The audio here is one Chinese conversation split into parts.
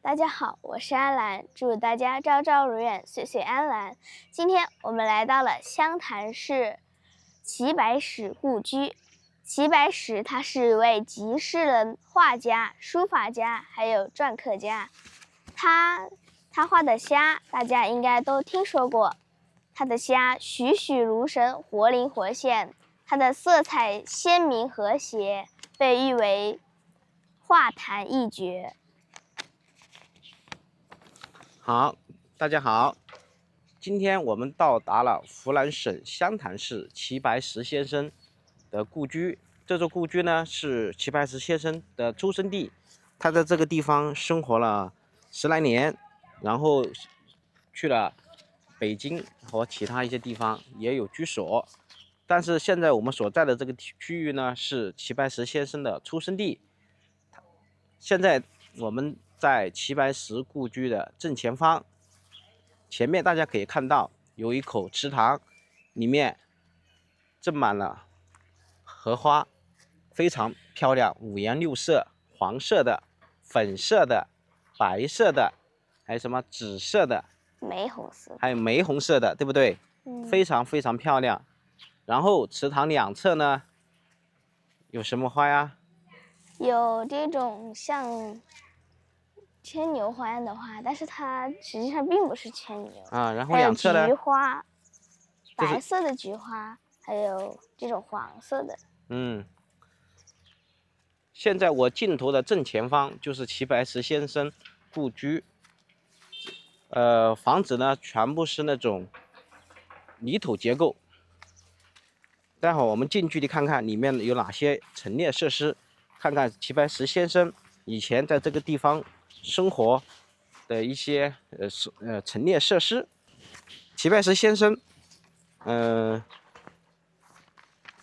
大家好，我是安澜，祝大家朝朝如愿，岁岁安澜。今天我们来到了湘潭市齐白石故居。齐白石他是一位集世的画家、书法家，还有篆刻家。他画的虾，大家应该都听说过。他的虾栩栩如生，活灵活现，它的色彩鲜明和谐，被誉为画坛一绝。好，大家好，今天我们到达了湖南省湘潭市齐白石先生的故居。这座故居呢是齐白石先生的出生地，他在这个地方生活了10来年，然后去了北京和其他一些地方也有居所。但是现在我们所在的这个区域呢是齐白石先生的出生地。现在我们在齐白石故居的正前方，前面大家可以看到有一口池塘，里面种满了荷花，非常漂亮，五颜六色，黄色的、粉色的、白色的，还有什么紫色的，玫红色，还有玫红色的，对不对？非常非常漂亮。然后池塘两侧呢，有什么花呀？有这种像牵牛花样的花，但是它实际上并不是牵牛啊。然后还有两侧呢，菊花，就是白色的菊花，还有这种黄色的。现在我镜头的正前方就是齐白石先生故居。房子呢全部是那种泥土结构。待会儿我们近距离看看里面有哪些陈列设施，看看齐白石先生以前在这个地方生活的一些陈列设施。齐白石先生，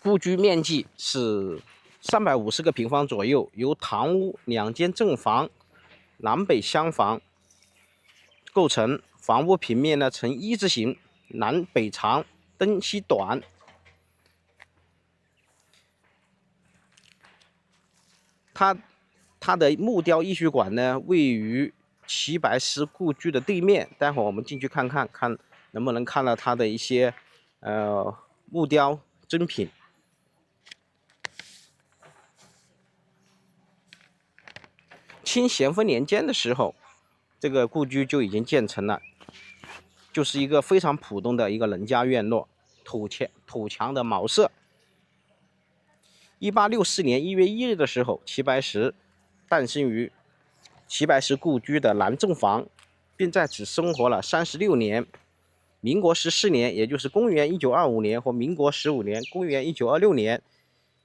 故居面积是350个平方左右，由堂屋、2间正房、南北厢房构成。房屋平面呢呈一字形，南北长，东西短。它的木雕艺术馆呢位于齐白石故居的对面，待会儿我们进去看看，看能不能看到它的一些木雕珍品。清咸丰年间的时候，这个故居就已经建成了，就是一个非常普通的一个人家院落，土墙的茅舍。1864年1月1日的时候，齐白石诞生于齐白石故居的南正房，并在此生活了36年。民国14年，也就是公元1925年和民国15年，公元1926年，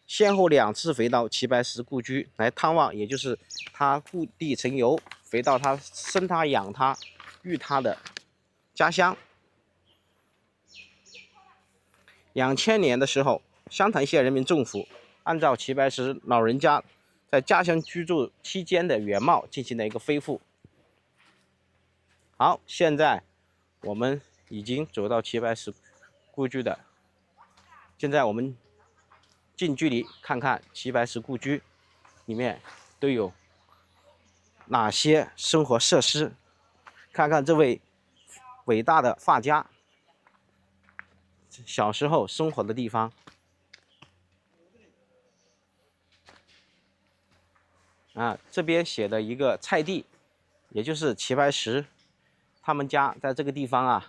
先后2次回到齐白石故居来探望，也就是他故地重游，回到他生他养他育他的家乡。2000年的时候，湘潭县人民政府按照齐白石老人家在家乡居住期间的原貌进行了一个恢复。好，现在我们已经走到齐白石故居的，现在我们近距离看看齐白石故居里面都有哪些生活设施，看看这位伟大的画家小时候生活的地方。这边写的一个菜地，也就是齐白石他们家在这个地方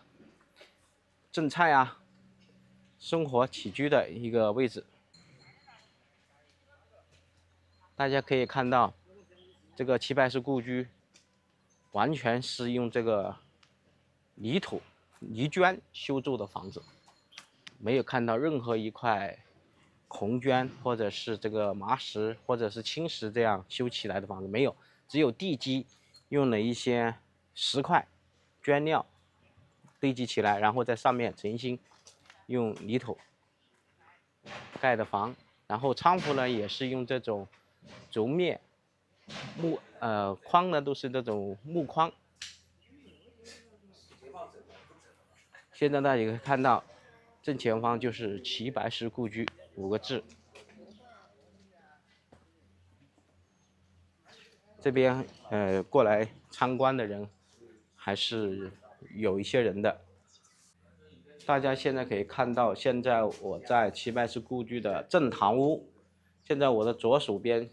种菜生活起居的一个位置。大家可以看到，这个齐白石故居完全是用这个泥砖修筑的房子，没有看到任何一块红砖或者是这个麻石或者是青石这样修起来的房子，没有，只有地基用了一些石块砖料堆积起来，然后在上面重新用泥土盖的房。然后窗户呢也是用这种轴面框呢都是这种木框。现在大家可以看到正前方就是齐白石故居5个字。这边过来参观的人还是有一些人的。大家现在可以看到，现在我在齐白石故居的正堂屋。现在我的左手边，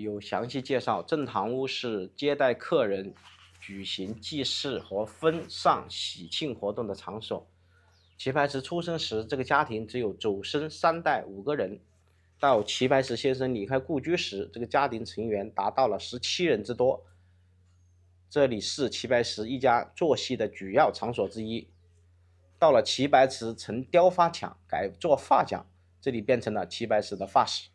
有详细介绍。正堂屋是接待客人、举行祭祀和婚丧喜庆活动的场所。齐白石出生时，这个家庭只有祖孙3代5个人。到齐白石先生离开故居时，这个家庭成员达到了17人之多。这里是齐白石一家作戏的主要场所之一。到了齐白石曾雕发墙改做发匠，这里变成了齐白石的发室。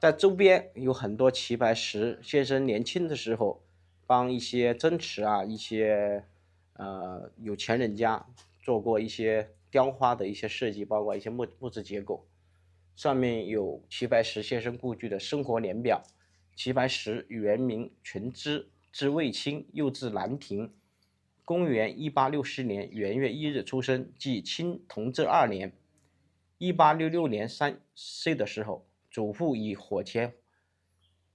在周边有很多齐白石先生年轻的时候帮一些真瓷啊、一些有钱人家做过一些雕花的一些设计，包括一些木质结构。上面有齐白石先生故居的生活年表。齐白石原名全之，字卫青，又字兰亭。公元1860年元月1日出生，即清同治2年。1866年3岁的时候，祖父以火钳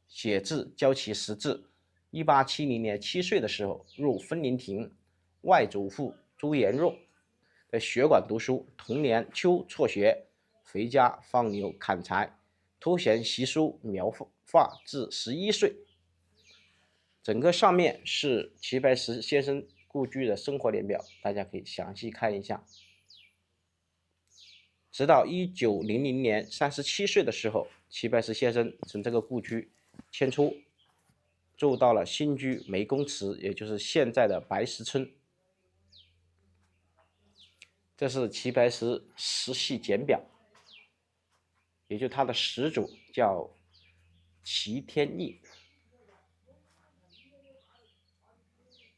写字教其识字。1870年7岁的时候入分灵亭，外祖父朱延若在学馆读书。同年秋辍学，回家放牛砍柴，偷闲习书描画至11岁。整个上面是齐白石先生故居的生活年表，大家可以详细看一下。直到1900年37岁的时候，齐白石先生从这个故居迁出，住到了新居梅公祠，也就是现在的白石村。这是齐白石石系简表，也就他的始祖叫齐天利。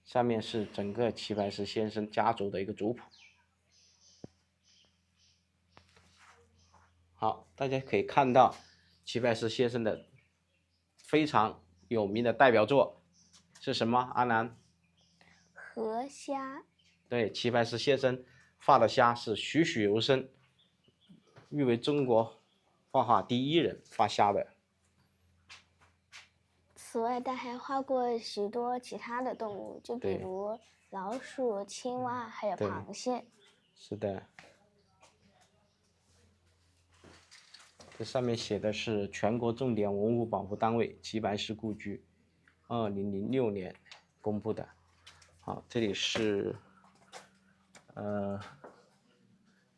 上面是整个齐白石先生家族的一个族谱。好，大家可以看到齐白石先生的非常有名的代表作是什么？阿南？河虾。对，齐白石先生画的虾是栩栩如生，誉为中国画画第一人画虾的。此外，他还画过许多其他的动物，就比如老鼠、青蛙，还有螃蟹。是的。这上面写的是全国重点文物保护单位齐白石故居，2006年公布的。好，这里是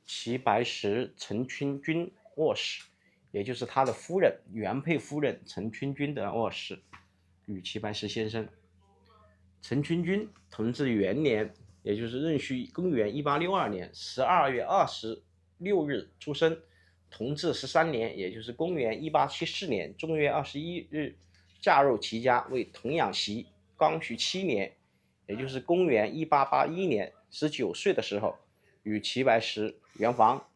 齐白石陈君君卧室，也就是他的夫人原配夫人陈君君的卧室，与齐白石先生。陈君君同治元年，也就是壬戌公元1862年12月26日出生。同治13年，也就是公元1874年正月21日嫁入齐家，为童养媳。光绪7年，也就是公元1881年19岁的时候，与齐白石圆房。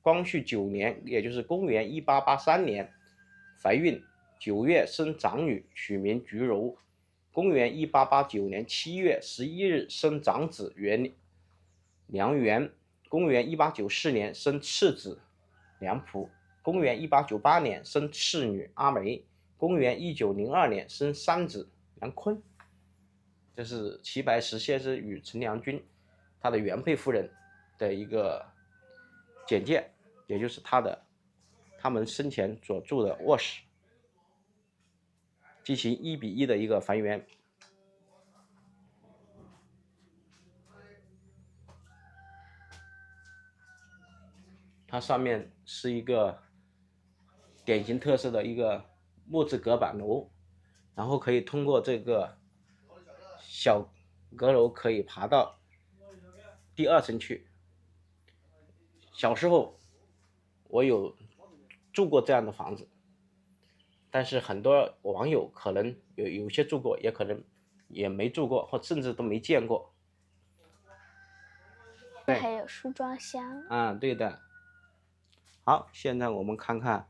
光绪9年，也就是公元1883年，怀孕，9月生长女，取名菊柔。公元1889年7月11日生长子梁元。公元1894年生次子梁璞。公元1898年生次女阿梅。公元1902年生三子梁坤。这是齐白石先生与陈良君他的原配夫人的一个简介，也就是他们生前所住的卧室，进行1:1的一个还原。它上面是一个典型特色的一个木质隔板楼，然后可以通过这个小阁楼可以爬到第2层去。小时候我有住过这样的房子，但是很多网友可能有些住过，也可能也没住过，或甚至都没见过。对，还有梳妆箱。对的。好，现在我们看看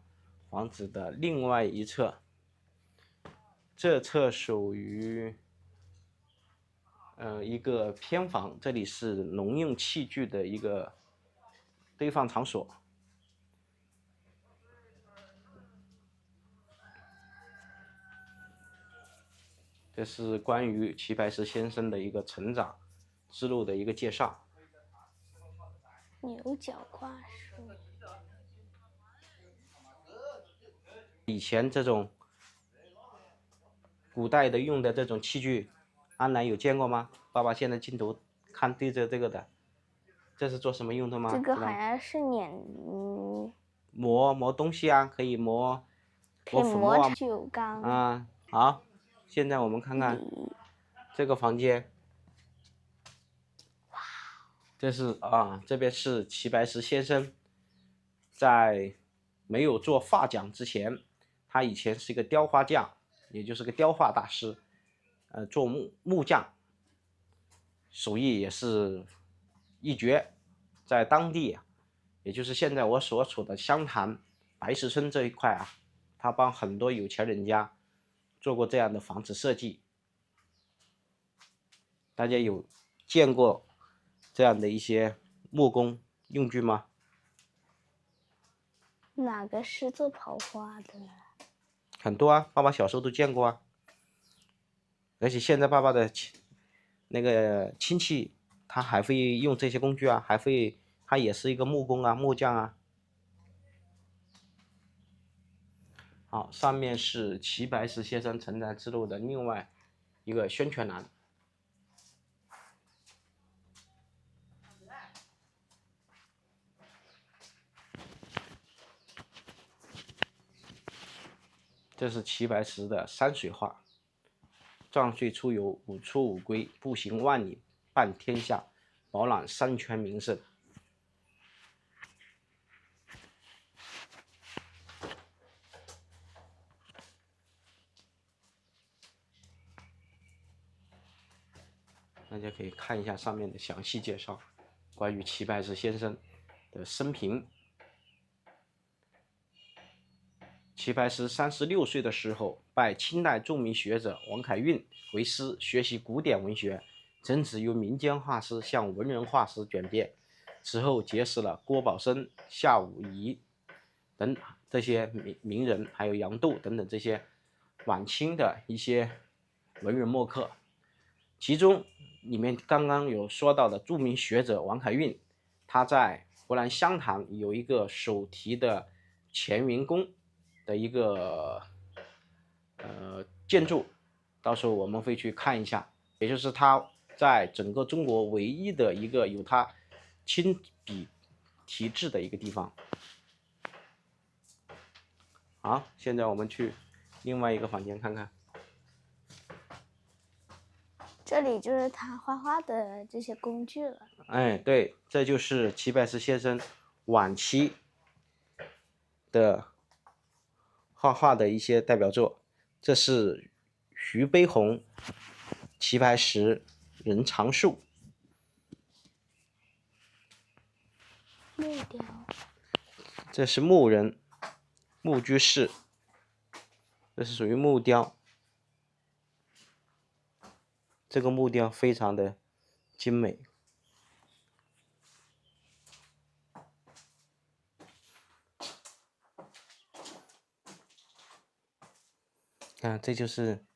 房子的另外一侧，这侧属于一个偏房，这里是农用器具的一个堆放场所。这是关于齐白石先生的一个成长之路的一个介绍。牛角挂树，以前这种古代的用的这种器具，安澜有见过吗？爸爸现在镜头看对着这个的，这是做什么用的吗？这个好像是磨东西啊，可以磨可以粉末啊。酒缸啊，好，现在我们看看这个房间。这是这边是齐白石先生在没有做画匠之前，他以前是一个雕花匠，也就是个雕画大师，做木匠，手艺也是一绝，在当地，也就是现在我所处的湘潭白石村这一块啊，他帮很多有钱人家做过这样的房子设计。大家有见过这样的一些木工用具吗？哪个是做跑花的？很多啊，爸爸小时候都见过啊。而且现在爸爸的那个亲戚，他还会用这些工具啊，他也是一个木工啊，木匠啊。好，上面是齐白石先生成长之路的另外一个宣传栏。这是齐白石的山水画，壮岁出游，五出五归，步行万里，半天下，饱览山川名胜。大家可以看一下上面的详细介绍，关于齐白石先生的生平。齐白石36岁的时候，拜清代著名学者王凯运为师，学习古典文学，曾旨由民间画师向文人画师转变。此后结识了郭宝生、夏武夷等这些名人，还有杨度等等这些晚清的一些文人墨客。其中里面刚刚有说到的著名学者王凯运，他在湖南湘潭有一个手题的乾云宫的一个建筑，到时候我们会去看一下，也就是他在整个中国唯一的一个有他亲笔题制的一个地方。好，现在我们去另外一个房间看看。这里就是他画画的这些工具了。哎，对，这就是齐白石先生晚期的画画的一些代表作。这是徐悲鸿、齐白石、任长树。木雕。这是木人、木居士，这是属于木雕。这个木雕非常的精美。看，这就是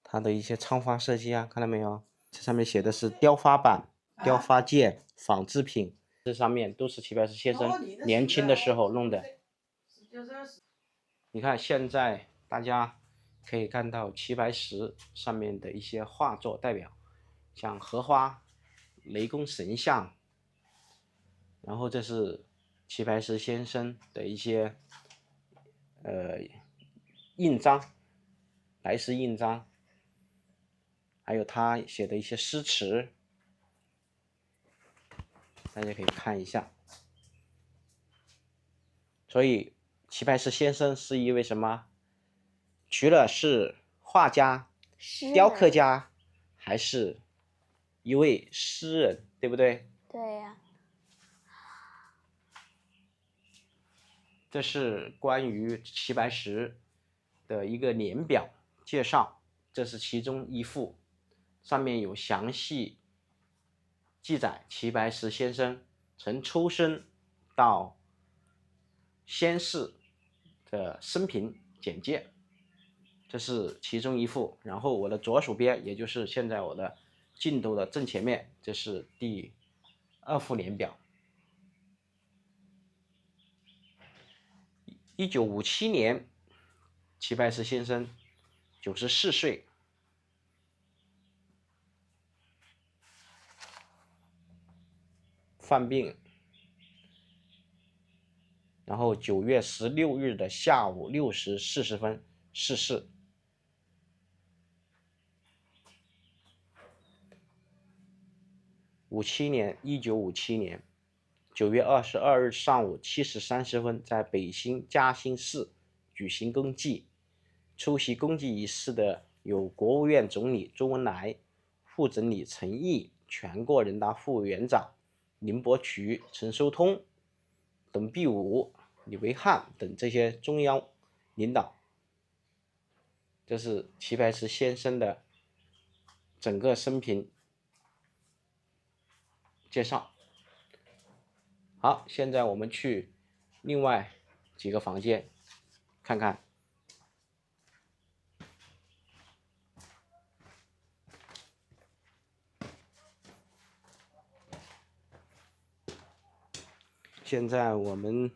它的一些窗花设计啊，看到没有？这上面写的是雕花板、雕花件、仿制品，这上面都是齐白石先生年轻的时候弄的。你看，现在大家可以看到齐白石上面的一些画作代表，像荷花、雷公神像，然后这是齐白石先生的一些印章。白石印章，还有他写的一些诗词，大家可以看一下。所以齐白石先生是一位什么？除了是画家、雕刻家，还是一位诗人，对不对？对呀。这是关于齐白石的一个年表介绍，这是其中一幅，上面有详细记载齐白石先生从出生到仙逝的生平简介。这是其中一幅。然后我的左手边，也就是现在我的镜头的正前面，这是第2幅年表。1957年，齐白石先生94岁。犯病，然后9月16日的下午6时40分逝世。1957年9月22日上午7时30分，在北京嘉兴市举行公祭。出席公祭仪式的有国务院总理周恩来、副总理陈毅、全国人大副委员长林伯渠、陈寿通、董必武、李维汉等这些中央领导。这是齐白石先生的整个生平介绍。好，现在我们去另外几个房间看看。现在我们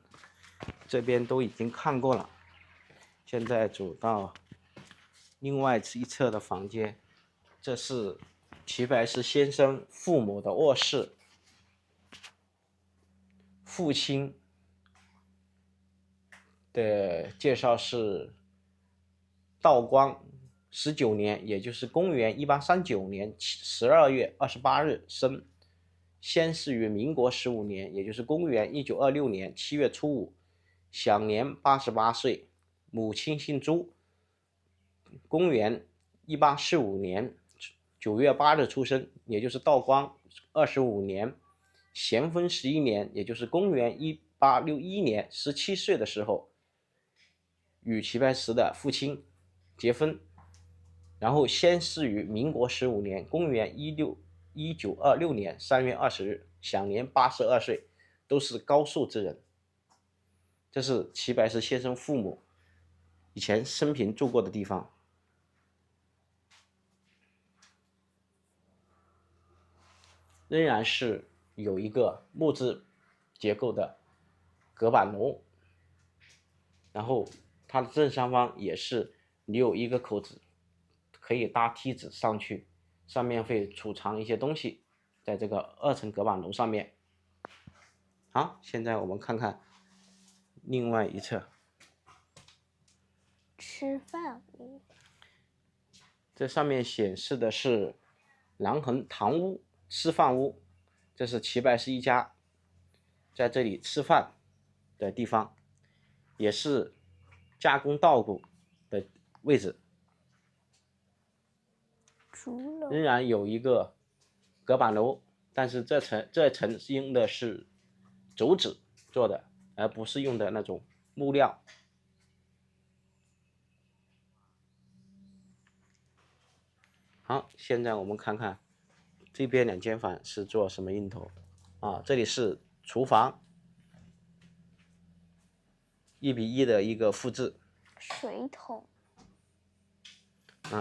这边都已经看过了，现在走到另外一侧的房间，这是齐白石先生父母的卧室。父亲的介绍是道光19年，也就是公元1839年12月28日生，先逝于民国15年，也就是公元1926年7月初5，享年88岁。母亲姓朱，公元1845年9月8日出生，也就是道光25年咸丰11年，也就是公元1861年17岁的时候，与齐白石的父亲结婚，然后先逝于民国15年，公元1926年3月20日，享年82岁，都是高寿之人。这是齐白石先生父母以前生平住过的地方。仍然是有一个木质结构的隔板楼，然后它的正上方也是留有一个口子，可以搭梯子上去，上面会储藏一些东西，在这个2层隔板楼上面。好，现在我们看看另外一侧吃饭屋。这上面显示的是南横堂屋吃饭屋，这是齐白石一家在这里吃饭的地方，也是加工稻谷的位置。仍然有一个隔板楼，但是这层用的是轴纸做的，而不是用的那种木料。好，现在我们看看这边2间房是做什么用途啊？这里是厨房，1:1的一个复制。水桶。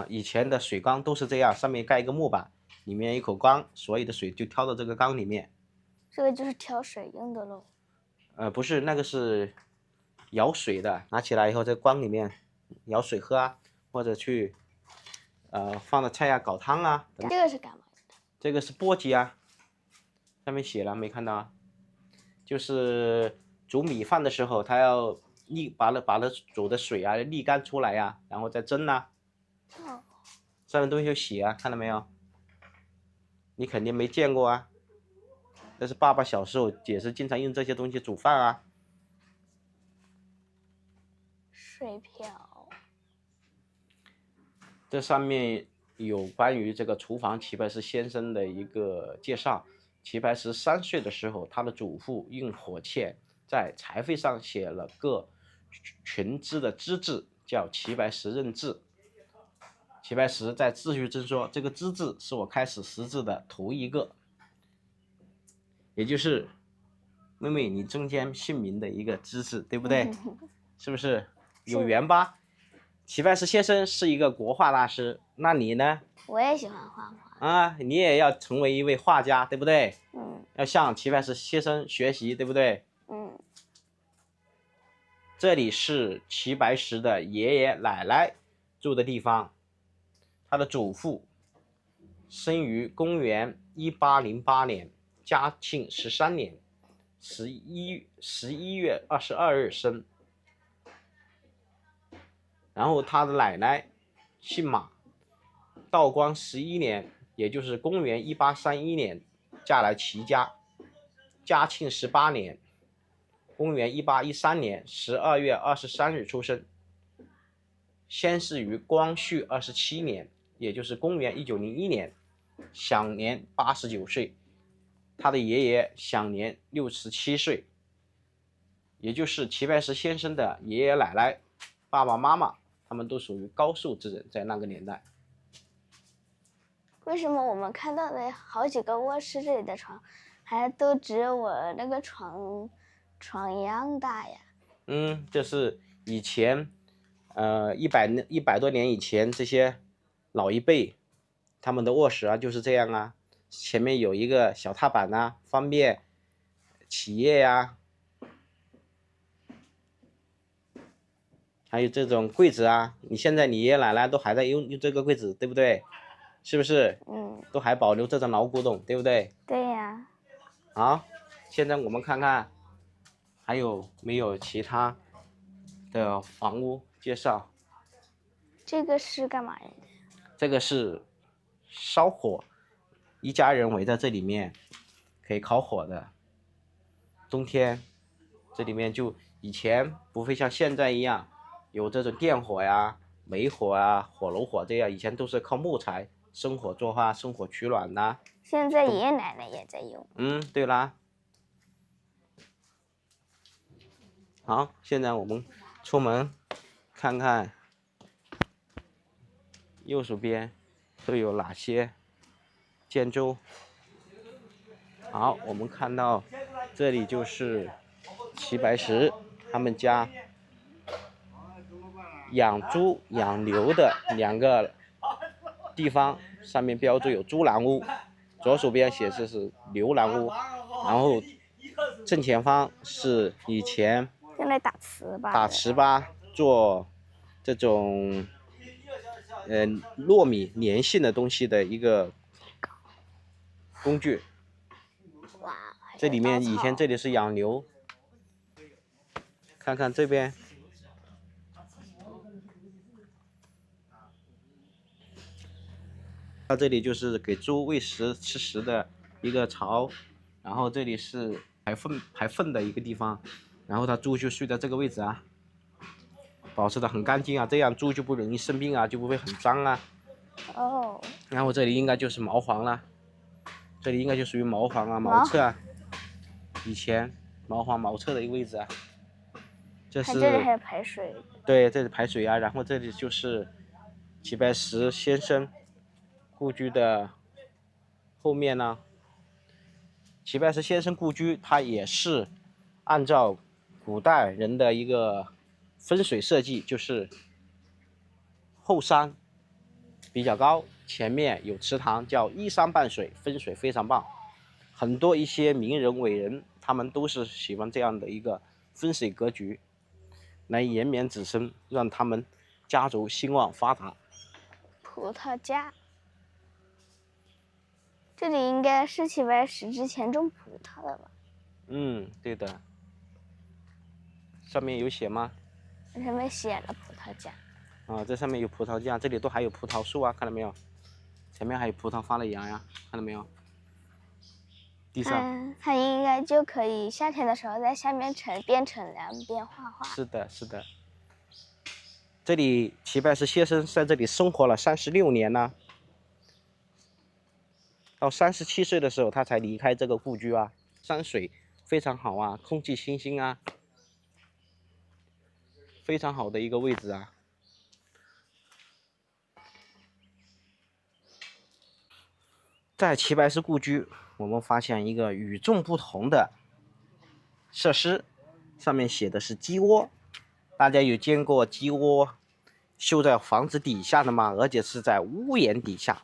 以前的水缸都是这样，上面盖一个木板，里面一口缸，所有的水就挑到这个缸里面。这个就是挑水用的喽。不是，那个是舀水的，拿起来以后在缸里面舀水喝啊，或者去放的菜啊，搞汤啊。这个是干嘛的？这个是簸箕啊，上面写了没看到啊？就是煮米饭的时候，它要把那煮的水啊沥干出来啊，然后再蒸啊。上面都有写啊，看到没有？你肯定没见过啊。但是爸爸小时候也是经常用这些东西煮饭啊。水瓢。这上面有关于这个厨房齐白石先生的一个介绍。齐白石3岁的时候，他的祖父用火钳在柴扉上写了个群之的之字，叫齐白石认字。齐白石在自序中说，这个之字是我开始识字的头一个，也就是妹妹你中间姓名的一个之字，对不对？是不是有缘吧？齐白石先生是一个国画大师，那你呢？我也喜欢画画。啊，你也要成为一位画家，对不对？嗯要向齐白石先生学习，对不对？嗯，这里是齐白石的爷爷奶奶住的地方，他的祖父生于公元1808年，嘉庆13年11月22日生。然后他的奶奶姓马，道光11年，也就是公元1831年嫁来齐家，嘉庆18年，公元1813年12月23日出生。先逝于光绪27年，也就是公元1901年，享年89岁。他的爷爷享年67岁，也就是齐白石先生的爷爷奶奶、爸爸妈妈，他们都属于高寿之人，在那个年代。为什么我们看到的好几个卧室这里的床，还都只有我那个床一样大呀？这是以前100多年以前这些老一辈他们的卧室啊就是这样啊，前面有一个小踏板啊，方便起夜呀，还有这种柜子啊，你现在你爷爷奶奶都还在用这个柜子，对不对？是不是？都还保留这种老古董，对不对？对呀。好，现在我们看看还有没有其他的房屋介绍。这个是干嘛用的？这个是烧火，一家人围在这里面可以烤火的。冬天这里面就以前不会像现在一样有这种电火呀、煤火啊、火炉火这样，以前都是靠木材生火做饭、生火取暖的。现在爷爷奶奶也在用。对啦。好，现在我们出门看看右手边都有哪些建筑。好，我们看到这里就是齐白石他们家养猪养牛的2个地方，上面标注有猪栏屋，左手边显示是牛栏屋，然后正前方是以前用来打糍粑。打糍粑做这种糯米粘性的东西的一个工具。哇，这里面以前这里是养牛，看看这边，到这里就是给猪喂食吃食的一个槽，然后这里是排粪的一个地方，然后它猪就睡在这个位置啊，保持的很干净啊，这样猪就不容易生病啊，就不会很脏啊。然后这里应该就是茅房了，这里应该就属于茅房啊、茅厕啊，以前茅房茅厕的一个位置啊。这是这里还有排水。对，这是排水啊，然后这里就是齐白石先生故居的后面呢。齐白石先生故居它也是按照古代人的一个风水设计，就是后山比较高，前面有池塘，叫依山傍水，风水非常棒。很多一些名人伟人他们都是喜欢这样的一个风水格局，来延绵子孙，让他们家族兴旺发达。葡萄架，这里应该是齐白石之前种葡萄的吧？对的。上面有写吗？上面写了葡萄架。这上面有葡萄架，这里都还有葡萄树啊，看到没有？前面还有葡萄发了芽呀，看到没有？地上。它应该就可以夏天的时候在下面边乘凉边画画。是的，是的。这里齐白石先生在这里生活了36年呢，到37岁的时候他才离开这个故居啊。山水非常好啊，空气清新啊，非常好的一个位置啊。在齐白石故居，我们发现一个与众不同的设施，上面写的是鸡窝。大家有见过鸡窝修在房子底下的吗？而且是在屋檐底下。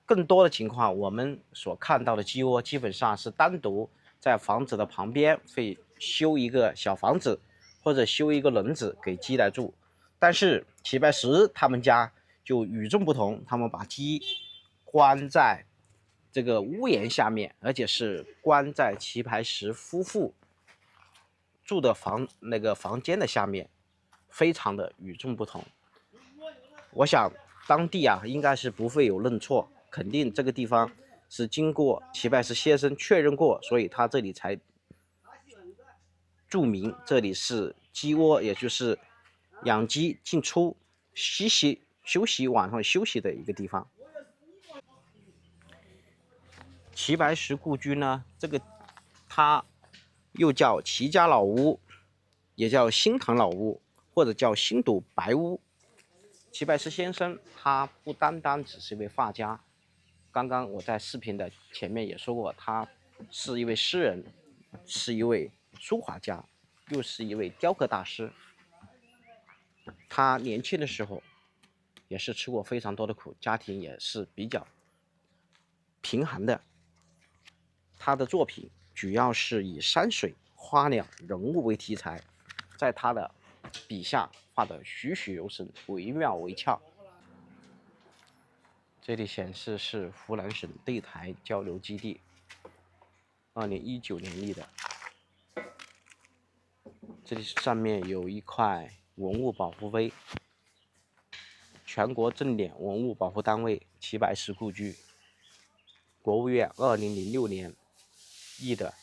更多的情况，我们所看到的鸡窝基本上是单独在房子的旁边会修一个小房子，或者修一个轮子给鸡来住。但是齐白石他们家就与众不同，他们把鸡关在这个屋檐下面，而且是关在齐白石夫妇住的房间的下面，非常的与众不同。我想当地应该是不会有认错，肯定这个地方是经过齐白石先生确认过，所以他这里才注明这里是鸡窝，也就是养鸡进出休息晚上休息的一个地方。齐白石故居呢，它又叫齐家老屋，也叫新堂老屋，或者叫新堵白屋。齐白石先生他不单单只是一位画家，刚刚我在视频的前面也说过，他是一位诗人，是一位书画家，又是一位雕刻大师。他年轻的时候也是吃过非常多的苦，家庭也是比较贫寒的。他的作品主要是以山水、花鸟、人物为题材，在他的笔下画得栩栩如生，惟妙惟肖。这里显示是湖南省对台交流基地，2019年立的。这里上面有一块文物保护碑，全国正点文物保护单位齐白石故居，国务院2006年译的，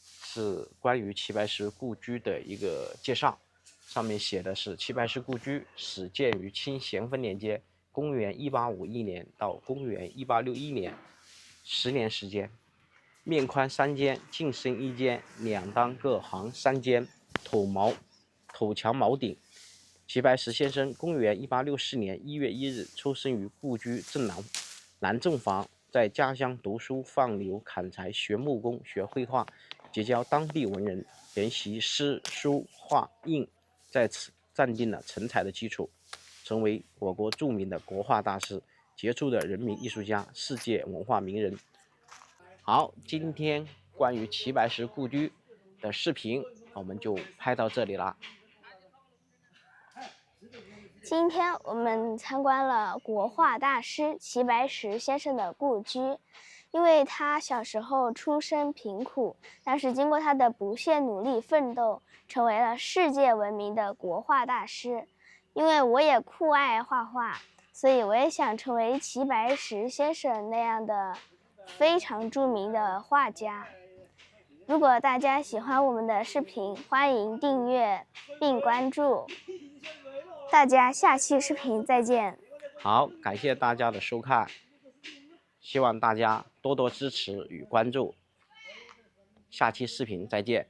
是关于齐白石故居的一个介绍。上面写的是齐白石故居始建于清咸丰年间，公元1851年到公元1861年，10年时间。面宽3间，进深1间，两当各行3间，土墙茅顶。齐白石先生公元1864年1月1日出生于故居正南正房，在家乡读书放牛砍柴，学木工，学绘画，结交当地文人，研习诗书画印，在此奠定了成才的基础，成为我国著名的国画大师，杰出的人民艺术家，世界文化名人。好，今天关于齐白石故居的视频我们就拍到这里了。今天我们参观了国画大师齐白石先生的故居。因为他小时候出身贫苦，但是经过他的不懈努力奋斗，成为了世界闻名的国画大师。因为我也酷爱画画，所以我也想成为齐白石先生那样的非常著名的画家。如果大家喜欢我们的视频，欢迎订阅并关注。大家下期视频再见。好，感谢大家的收看，希望大家多多支持与关注。下期视频再见。